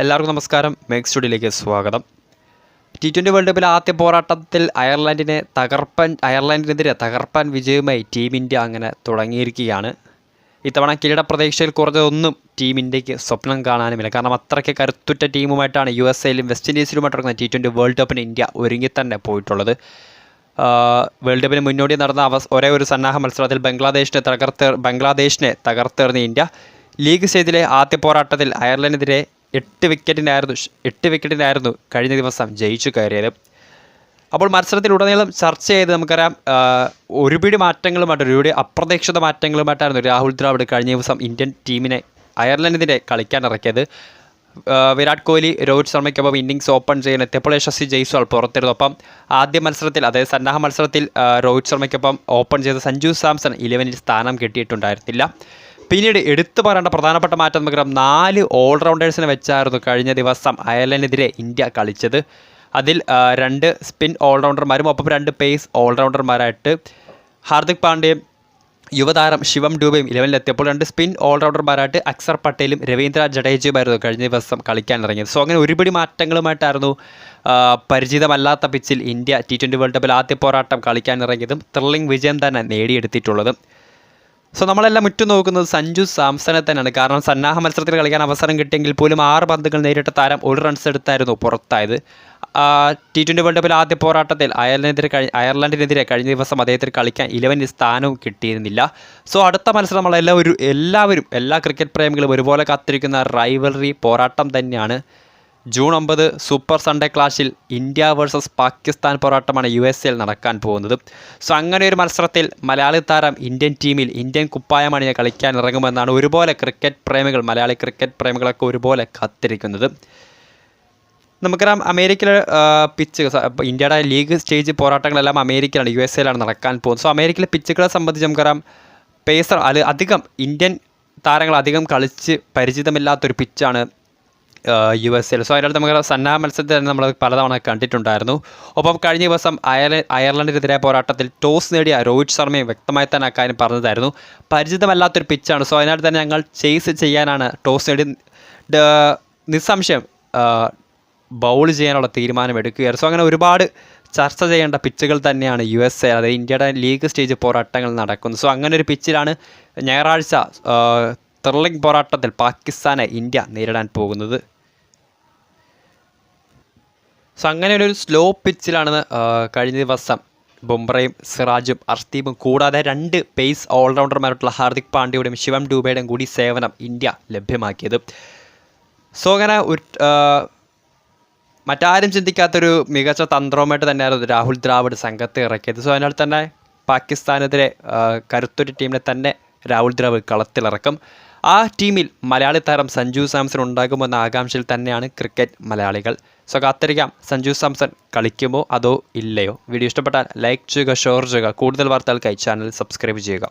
എല്ലാവർക്കും നമസ്കാരം. മേക്ക് സ്റ്റുഡിയോയിലേക്ക് സ്വാഗതം. T20 വേൾഡ് കപ്പിലെ ആദ്യ പോരാട്ടത്തിൽ അയർലൻഡിനെതിരെ തകർപ്പൻ വിജയവുമായി ടീം ഇന്ത്യ അങ്ങനെ തുടങ്ങിയിരിക്കുകയാണ്. ഇത്തവണ കിരീട പ്രതീക്ഷയിൽ കുറഞ്ഞതൊന്നും ടീം ഇന്ത്യക്ക് സ്വപ്നം കാണാനുമില്ല. കാരണം അത്രയ്ക്ക് കരുത്തുറ്റ ടീമുമായിട്ടാണ് USA-ലും വെസ്റ്റ് ഇൻഡീസിലുമായിട്ട് നടക്കുന്ന T20 വേൾഡ് കപ്പിന് ഇന്ത്യ ഒരുങ്ങി തന്നെ പോയിട്ടുള്ളത്. വേൾഡ് കപ്പിന് മുന്നോടി നടന്ന ഒരേ ഒരു സന്നാഹ മത്സരത്തിൽ ബംഗ്ലാദേശിനെ തകർത്തെറിഞ്ഞ ഇന്ത്യ ലീഗ് സ്റ്റേജിലെ ആദ്യ പോരാട്ടത്തിൽ അയർലൻഡിനെതിരെ 8 വിക്കറ്റിനായിരുന്നു കഴിഞ്ഞ ദിവസം ജയിച്ചു കയറിയത്. അപ്പോൾ മത്സരത്തിലുടനീളം ചർച്ച ചെയ്ത് നമുക്കറിയാം, ഒരുപിടി മാറ്റങ്ങളുമായിട്ട് അപ്രതീക്ഷിത മാറ്റങ്ങളുമായിട്ടായിരുന്നു രാഹുൽ ദ്രാവിഡ് കഴിഞ്ഞ ദിവസം ഇന്ത്യൻ ടീമിനെ അയർലൻഡിനെതിരെ കളിക്കാൻ ഇറക്കിയത്. വിരാട് കോഹ്ലി, രോഹിത് ശർമ്മയ്ക്കൊപ്പം ഇന്നിങ്സ് ഓപ്പൺ ചെയ്യാനെത്തിയപ്പോൾ യശസ്വി ജയ്സ്വാൾ പുറത്തിരുന്നു. ഒപ്പം ആദ്യ മത്സരത്തിൽ, അതായത് സന്നാഹ മത്സരത്തിൽ രോഹിത് ശർമ്മയ്ക്കൊപ്പം ഓപ്പൺ ചെയ്ത സഞ്ജു സാംസൺ 11ൽ സ്ഥാനം കിട്ടിയിട്ടുണ്ടായിരുന്നില്ല. പിന്നീട് എടുത്തു പറയേണ്ട പ്രധാനപ്പെട്ട മാറ്റം നമുക്കറിയാം, 4 ഓൾറൗണ്ടേഴ്സിനെ വെച്ചായിരുന്നു കഴിഞ്ഞ ദിവസം അയർലൻഡിനെതിരെ ഇന്ത്യ കളിച്ചത്. അതിൽ 2 സ്പിൻ ഓൾറൗണ്ടർമാരും ഒപ്പം 2 പേസ് ഓൾറൗണ്ടർമാരായിട്ട് ഹാർദിക് പാണ്ഡ്യയും യുവതാരം ശിവം ഡൂബയും 11-ലെത്തിയപ്പോൾ 2 സ്പിൻ ഓൾറൗണ്ടർമാരായിട്ട് അക്സർ പട്ടേലും രവീന്ദ്ര ജഡേജയുമായിരുന്നു കഴിഞ്ഞ ദിവസം കളിക്കാൻ ഇറങ്ങിയത്. സോ അങ്ങനെ ഒരുപിടി മാറ്റങ്ങളുമായിട്ടായിരുന്നു പരിചിതമല്ലാത്ത പിച്ചിൽ ഇന്ത്യ T20 വേൾഡ് കപ്പിൽ ആദ്യ പോരാട്ടം കളിക്കാൻ ഇറങ്ങിയതും ത്രില്ലിംഗ് വിജയം തന്നെ നേടിയെടുത്തിട്ടുള്ളതും. സോ നമ്മളെല്ലാം ഉറ്റുനോക്കുന്നത് സഞ്ജു സാംസനെ തന്നെയാണ്. കാരണം സന്നാഹ മത്സരത്തിൽ കളിക്കാൻ അവസരം കിട്ടിയെങ്കിൽ പോലും 6 പന്തുകൾ നേരിട്ട താരം 1 റൺസ് എടുത്തായിരുന്നു പുറത്തായത്. T20 വേൾഡ് കപ്പിൽ ആദ്യ പോരാട്ടത്തിൽ അയർലൻഡിനെതിരെ കഴിഞ്ഞ ദിവസം അദ്ദേഹത്തിന് കളിക്കാൻ 11ൽ സ്ഥാനവും കിട്ടിയിരുന്നില്ല. സോ അടുത്ത മത്സരം എല്ലാ ക്രിക്കറ്റ് പ്രേമികളും ഒരുപോലെ കാത്തിരിക്കുന്ന റൈവലറി പോരാട്ടം തന്നെയാണ്. ജൂൺ 9 സൂപ്പർ സൺഡേ ക്ലാഷിൽ ഇന്ത്യ വേഴ്സസ് പാകിസ്ഥാൻ പോരാട്ടമാണ് USA-ൽ നടക്കാൻ പോകുന്നത്. സോ അങ്ങനെ ഒരു മത്സരത്തിൽ മലയാളി താരം ഇന്ത്യൻ ടീമിൽ ഇന്ത്യൻ കുപ്പായമണിയെ കളിക്കാൻ ഇറങ്ങുമെന്നാണ് മലയാളി ക്രിക്കറ്റ് പ്രേമികളൊക്കെ ഒരുപോലെ കാത്തിരിക്കുന്നത്. നമുക്കറിയാം, അമേരിക്കയിലെ പിച്ച്, ഇന്ത്യയുടെ ലീഗ് സ്റ്റേജ് പോരാട്ടങ്ങളെല്ലാം അമേരിക്കയിലാണ്, USA-ലാണ് നടക്കാൻ പോകുന്നത്. സോ അമേരിക്കയിലെ പിച്ചുകളെ സംബന്ധിച്ച് നമുക്കറിയാം, അധികം ഇന്ത്യൻ താരങ്ങൾ അധികം കളിച്ച് പരിചിതമില്ലാത്തൊരു പിച്ചാണ് USA-ൽ. സോ അതിനകത്ത് നമുക്ക് സന്നാഹ മത്സരത്തിൽ തന്നെ നമ്മൾ പലതവണ കണ്ടിട്ടുണ്ടായിരുന്നു. ഒപ്പം കഴിഞ്ഞ ദിവസം അയർലൻഡിനെതിരായ പോരാട്ടത്തിൽ ടോസ് നേടിയ രോഹിത് ശർമ്മയും വ്യക്തമായി തന്നെ അക്കാര്യം പറഞ്ഞതായിരുന്നു. പരിചിതമല്ലാത്തൊരു പിച്ചാണ്. സോ അതിനകത്ത് തന്നെ ഞങ്ങൾ ചേസ് ചെയ്യാനാണ് ടോസ് നേടി നിസ്സംശയം ബൗൾ ചെയ്യാനുള്ള തീരുമാനം എടുക്കുകയായിരുന്നു. സോ അങ്ങനെ ഒരുപാട് ചർച്ച ചെയ്യേണ്ട പിച്ചുകൾ തന്നെയാണ് USA, അതായത് ഇന്ത്യയുടെ ലീഗ് സ്റ്റേജ് പോരാട്ടങ്ങൾ നടക്കുന്നത്. സോ അങ്ങനെ ഒരു പിച്ചിലാണ് ഞായറാഴ്ച ത്രില്ലിംഗ് പോരാട്ടത്തിൽ പാകിസ്ഥാനെ ഇന്ത്യ നേരിടാൻ പോകുന്നത്. സോ അങ്ങനെ ഒരു സ്ലോ പിച്ചിലാണ് കഴിഞ്ഞ ദിവസം ബുംറയും സിറാജും അർഷ്ദീപും കൂടാതെ 2 പേസ് ഓൾറൗണ്ടർമാരായിട്ടുള്ള ഹാർദിക് പാണ്ഡ്യയുടെയും ശിവം ഡൂബയുടെയും കൂടി സേവനം ഇന്ത്യ ലഭ്യമാക്കിയത്. സോ അങ്ങനെ മറ്റാരും ചിന്തിക്കാത്തൊരു മികച്ച തന്ത്രവുമായിട്ട് തന്നെയായിരുന്നു രാഹുൽ ദ്രാവിഡ് സംഘത്തെ ഇറക്കിയത്. സോ അതിനാൽ തന്നെ പാകിസ്ഥാനെതിരെ കരുത്തൊരു ടീമിനെ തന്നെ രാഹുൽ ദ്രാവിഡ് കളത്തിലിറക്കും. ആ ടീമിൽ മലയാളി താരം സഞ്ജു സാംസൺ ഉണ്ടാകുമെന്ന ആകാംക്ഷയിൽ തന്നെയാണ് ക്രിക്കറ്റ് മലയാളികൾ. സോ കാത്തിരിക്കാം, സഞ്ജു സാംസൺ കളിക്കുമോ അതോ ഇല്ലയോ. വീഡിയോ ഇഷ്ടപ്പെട്ടാൽ ലൈക്ക് ചെയ്യുക, ഷെയർ ചെയ്യുക. കൂടുതൽ വാർത്തകൾക്കായി ചാനൽ സബ്സ്ക്രൈബ് ചെയ്യുക.